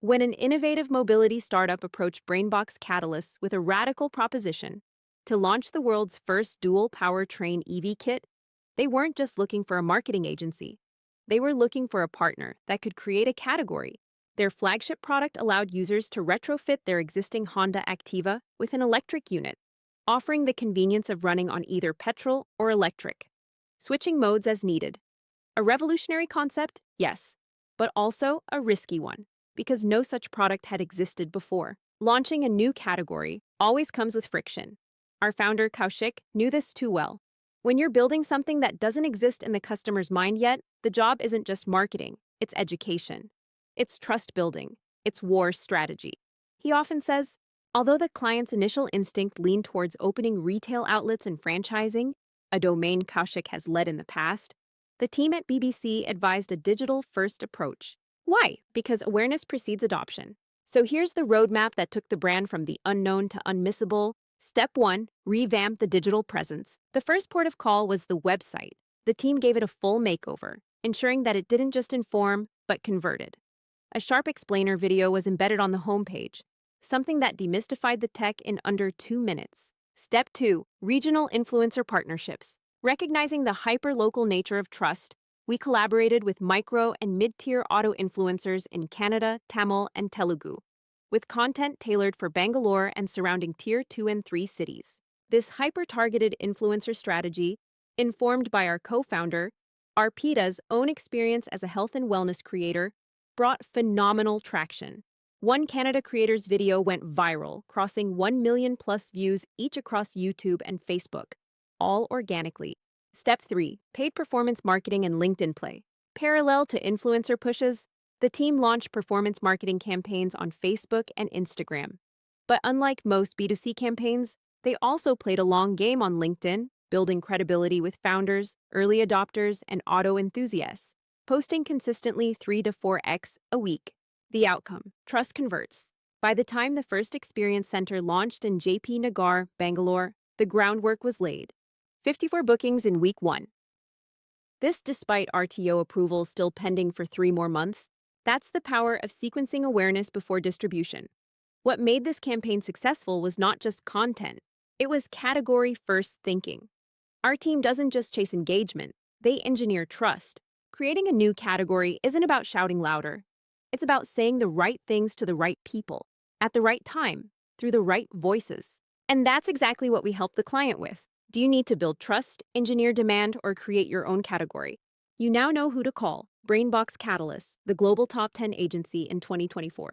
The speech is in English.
When an innovative mobility startup approached Brainbox Catalysts with a radical proposition to launch the world's first dual powertrain EV kit, they weren't just looking for a marketing agency. They were looking for a partner that could create a category. Their flagship product allowed users to retrofit their existing Honda Activa with an electric unit, offering the convenience of running on either petrol or electric, switching modes as needed. A revolutionary concept, yes, but also a risky one, because no such product had existed before. Launching a new category always comes with friction. Our founder, Kaushik, knew this too well. When you're building something that doesn't exist in the customer's mind yet, the job isn't just marketing, it's education. It's trust building. It's war strategy. He often says, although the client's initial instinct leaned towards opening retail outlets and franchising, a domain Kaushik has led in the past, the team at BBC advised a digital-first approach. Why? Because awareness precedes adoption. So here's the roadmap that took the brand from the unknown to unmissable. Step 1. Revamp the digital presence. The first port of call was the website. The team gave it a full makeover, ensuring that it didn't just inform, but converted. A sharp explainer video was embedded on the homepage, something that demystified the tech in under 2 minutes. Step 2. Regional influencer partnerships. Recognizing the hyper-local nature of trust, we collaborated with micro and mid-tier auto influencers in Kannada, Tamil, and Telugu, with content tailored for Bangalore and surrounding Tier 2 and 3 cities. This hyper-targeted influencer strategy, informed by our co-founder, Arpita's own experience as a health and wellness creator, brought phenomenal traction. One Kannada creator's video went viral, crossing 1 million plus views each across YouTube and Facebook, all organically. Step 3. Paid performance marketing and LinkedIn play. Parallel to influencer pushes, the team launched performance marketing campaigns on Facebook and Instagram. But unlike most B2C campaigns, they also played a long game on LinkedIn, building credibility with founders, early adopters, and auto enthusiasts, posting consistently 3 to 4x a week. The outcome: trust converts. By the time the first experience center launched in JP Nagar, Bangalore, the groundwork was laid. 54 bookings in week 1. This despite RTO approval still pending for 3 more months. That's the power of sequencing awareness before distribution. What made this campaign successful was not just content, it was category-first thinking. Our team doesn't just chase engagement, they engineer trust. Creating a new category isn't about shouting louder. It's about saying the right things to the right people, at the right time, through the right voices. And that's exactly what we help the client with. Do you need to build trust, engineer demand, or create your own category? You now know who to call. Brainbox Catalyst, the global top 10 agency in 2024.